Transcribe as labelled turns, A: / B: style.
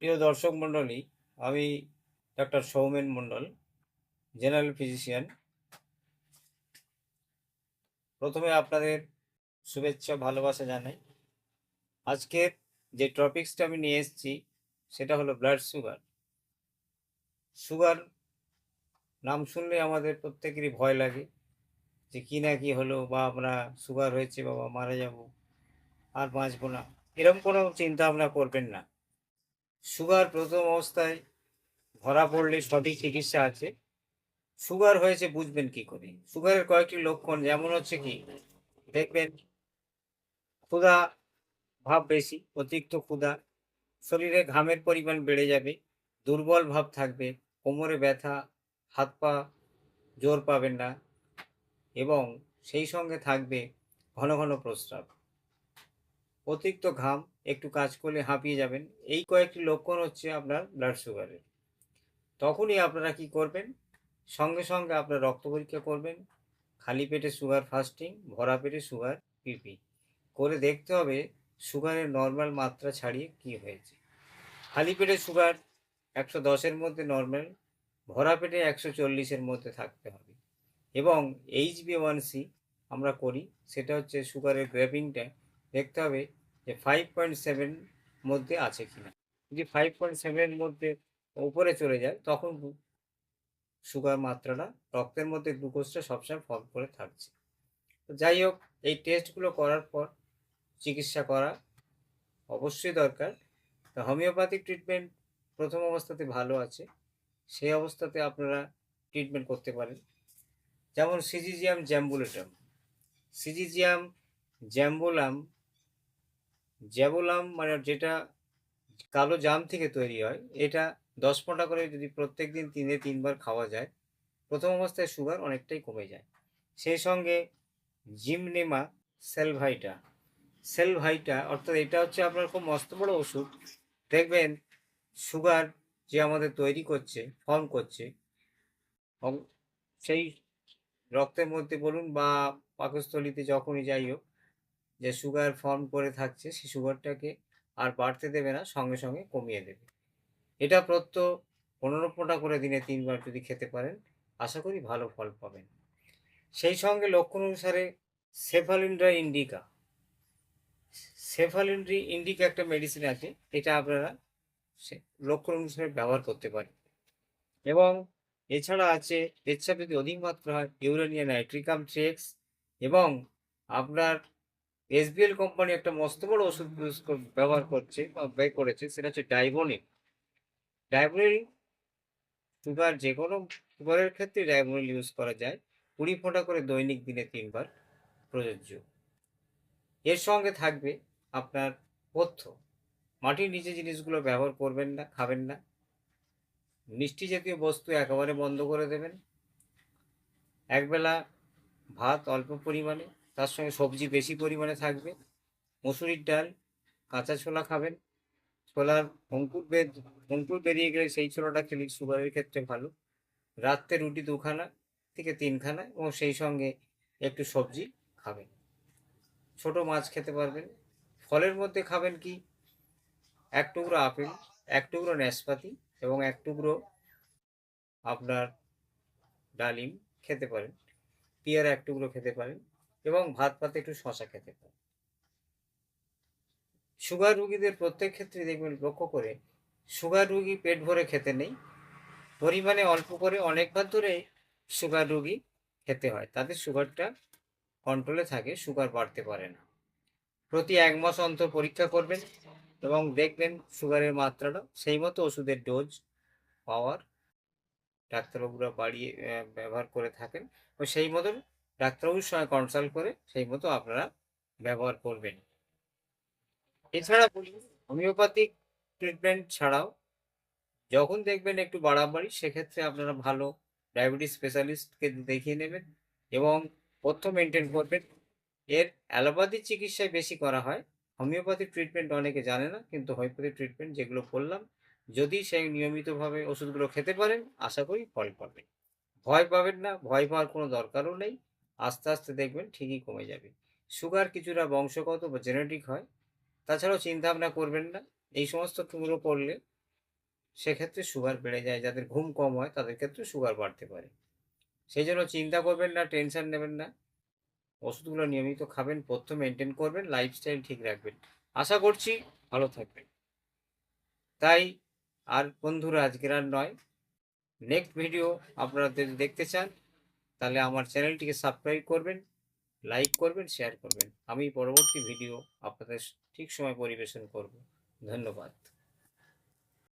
A: প্রিয় দর্শক মণ্ডলী, আমি ডক্টর সৌমেন মণ্ডল, জেনারেল ফিজিশিয়ান। প্রথমে আপনাদের শুভেচ্ছা ভালোবাসা জানাই। আজকের যে টপিক্সটা আমি নিয়ে এসেছি সেটা হলো ব্লাড সুগার। সুগার নাম শুনলে আমাদের প্রত্যেকেরই ভয় লাগে যে কী না কি হলো, বা আমরা সুগার হয়েছে বাবা মারা যাব, আর বাঁচবো না, এরকম কোনো চিন্তা ভাবনা করবেন না। সুগার প্রথম অবস্থায় ধরা পড়লে সঠিক চিকিৎসা আছে। সুগার হয়েছে বুঝবেন কি করে? সুগারের কয়েকটি লক্ষণ যেমন হচ্ছে কি, দেখবেন ক্ষুধা ভাব বেশি, অতিরিক্ত ক্ষুধা, শরীরে ঘামের পরিমাণ বেড়ে যাবে, দুর্বল ভাব থাকবে, কোমরে ব্যথা, হাত পা জোর পাবেন না, এবং সেই সঙ্গে থাকবে ঘন ঘন প্রস্রাব, অতিরিক্ত ঘাম, একটু কাজ করলে হাঁপিয়ে যাবেন। এই কয়েকটি লক্ষণ হচ্ছে আপনার ব্লাড সুগারের। তখনই আপনারা কি করবেন, সঙ্গে সঙ্গে আপনার রক্ত পরীক্ষা করবেন। খালি পেটে সুগার ফাস্টিং, ভরা পেটে সুগার পিপি করে দেখতে হবে সুগারের নর্মাল মাত্রা ছাড়িয়ে কি হয়েছে। খালি পেটে সুগার 110-এর মধ্যে নর্মাল, ভরা পেটে 140-এর মধ্যে থাকতে হবে। এবং HbA1c আমরা করি, সেটা হচ্ছে সুগারের গ্রেভিংটা দেখতে হবে যে 5.7 মধ্যে আছে কিনা। যদি 5.7-এর মধ্যে উপরে চলে যায় তখন সুগার মাত্রাটা, রক্তের মধ্যে গ্লুকোজটা সবসময় ফল করে থাকছে। তো যাই হোক, এই টেস্টগুলো করার পর চিকিৎসা করা অবশ্যই দরকার। তো হোমিওপ্যাথিক ট্রিটমেন্ট প্রথম অবস্থাতে ভালো আছে, সেই অবস্থাতে আপনারা ট্রিটমেন্ট করতে পারেন। যেমন সিজিজিয়াম জ্যাম্বুলেটাম, সিজিজিয়াম জ্যাম্বুলাম, জ্যাবুলাম মানে যেটা কালো জাম থেকে তৈরি হয়, এটা 10 ফোঁটা করে যদি প্রত্যেক দিন 3 বার খাওয়া যায়, প্রথম অবস্থায় সুগার অনেকটাই কমে যায়। সেই সঙ্গে জিমনেমা সেলভাইটা, সেলভাইটা অর্থাৎ এটা হচ্ছে আপনার খুব মস্ত বড় ওষুধ। দেখবেন সুগার যে আমাদের তৈরি করছে, ফর্ম করছে, সেই রক্তের মধ্যে বলুন বা পাকস্থলিতে, যখনই যাই হোক, যে সুগার ফর্ম করে থাকছে সেই সুগারটাকে আর বাড়তে দেবে না, সঙ্গে সঙ্গে কমিয়ে দেবে। এটা প্রত্যহ 15 ফোঁটা করে দিনে 3 বার যদি খেতে পারেন, আশা করি ভালো ফল পাবেন। সেই সঙ্গে লক্ষণ অনুসারে সেফালিন্ড্রা ইন্ডিকা, সেফালিন্ড্রি ইন্ডিকা একটা মেডিসিন আছে, এটা আপনারা লক্ষণ অনুসারে ব্যবহার করতে পারেন। এবং এছাড়া আছে, পেচ্ছাপ যদি অধিক মাত্রা হয়, ইউরেনিয়া নাইট্রিকাম ট্রেক্স, এবং আপনার এসবিএল কোম্পানি একটা মস্ত বড় ওষুধ ব্যবহার করছে বা ব্যয় করেছে, সেটা হচ্ছে ডাইবোনিল। ডাইবোনিল সুগার, যে কোনো সুগারের ক্ষেত্রে ডাইবোনিল ইউজ করা যায়। 20 ফোঁটা করে দৈনিক দিনে 3 বার প্রযোজ্য। এর সঙ্গে থাকবে আপনার পথ্য, মাটির নিচে জিনিসগুলো ব্যবহার করবেন না, খাবেন না। মিষ্টি জাতীয় বস্তু একেবারে বন্ধ করে দেবেন। একবেলা ভাত অল্প পরিমাণে, তার সঙ্গে সবজি বেশি পরিমাণে থাকবে। মসুরির ডাল, কাঁচা ছোলা খাবেন। ছোলার অঙ্কুর বেরিয়ে গেলে সেই ছোলাটা খেলে সুগারের ক্ষেত্রে ভালো। রাত্রে রুটি 2খানা থেকে 3খানা, এবং সেই সঙ্গে একটু সবজি খাবেন। ছোট মাছ খেতে পারবেন। ফলের মধ্যে খাবেন কি, 1 টুকরো আপেল, 1 টুকরো নাশপাতি, এবং 1 টুকরো আপনার ডালিম খেতে পারেন। পেয়ারা 1 টুকরো খেতে পারেন, এবং ভাত পাতে একটু শশা খেতে পারেন। সুগার রুগীদের প্রত্যেক ক্ষেত্রে দেখবেন লক্ষ্য করে, সুগার রুগী পেট ভরে খেতে নেই, পরিমাণে অল্প করে অনেকবার ধরে সুগার রুগী খেতে হয়, তাদের সুগারটা কন্ট্রোলে থাকে, সুগার বাড়তে পারে না। প্রতি 1 মাস অন্তর পরীক্ষা করবেন, এবং দেখবেন সুগারের মাত্রাটা, সেই মতো ওষুধের ডোজ পাওয়ার ডাক্তারবাবুরা বাড়িয়ে ব্যবহার করে থাকেন, ও সেই মতন ডাক্তারবাবুর সঙ্গে কনসাল্ট করে সেই মতো আপনারা ব্যবহার করবেন। এছাড়া বলি, হোমিওপ্যাথিক ট্রিটমেন্ট ছাড়াও যখন দেখবেন একটু বাড়াবাড়ি, সেক্ষেত্রে আপনারা ভালো ডায়াবেটিস স্পেশালিস্টকে দেখিয়ে নেবেন, এবং পথ্য মেনটেন করবেন। এর অ্যালোপ্যাথি চিকিৎসায় বেশি করা হয়, হোমিওপ্যাথিক ট্রিটমেন্ট অনেকে জানে না, কিন্তু হোমিওপ্যাথিক ট্রিটমেন্ট যেগুলো বললাম, যদি সেই নিয়মিতভাবে ওষুধগুলো খেতে পারেন, আশা করি ফল পাবেন। ভয় পাবেন না, ভয় পাওয়ার কোনো দরকারও নেই। আস্তে আস্তে দেখবেন ঠিকই কমে যাবে। সুগার কিছুটা বংশগত বা জেনেটিক হয়, তাছাড়াও চিন্তা ভাবনা করবেন না এই সমস্ত টুকরো করলে সেক্ষেত্রে সুগার বেড়ে যায়। যাদের ঘুম কম হয় তাদের ক্ষেত্রে সুগার বাড়তে পারে। সেই জন্য চিন্তা করবেন না, টেনশন নেবেন না। ওষুধগুলো নিয়মিত খাবেন, পথ্য মেনটেন করবেন, লাইফস্টাইল ঠিক রাখবেন। আশা করছি ভালো থাকবেন। তাই আর বন্ধুরা আজকের আর নয়, নেক্সট ভিডিও আপনারা যদি দেখতে চান তাহলে আমার চ্যানেলটিকে সাবস্ক্রাইব করবেন, লাইক করবেন, শেয়ার করবেন। আমি পরবর্তী ভিডিও আপনাদের ঠিক সময় পরিবেশন করব। ধন্যবাদ।